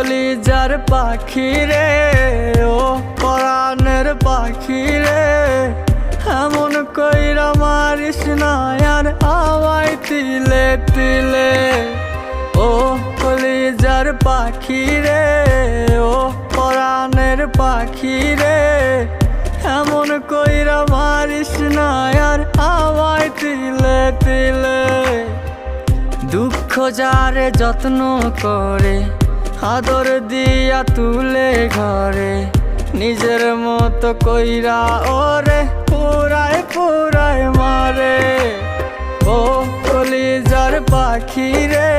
কলিজার পাখি রে, ও পরাণের পাখি রে, এমন কইরা মারিস না আর আমায় তিলে তিলে। ও কলিজার পাখি রে, ও পরাণের পাখি রে, এমন কইরা মারিস না আর আমায় তিলে তিলে। দুঃখ যারে যত্ন করে, আদর দিয়া তুলে ঘরে, নিজের মতো কইরা ওরে পুরায় পুরায় মারে। ও কলিজার পাখি রে,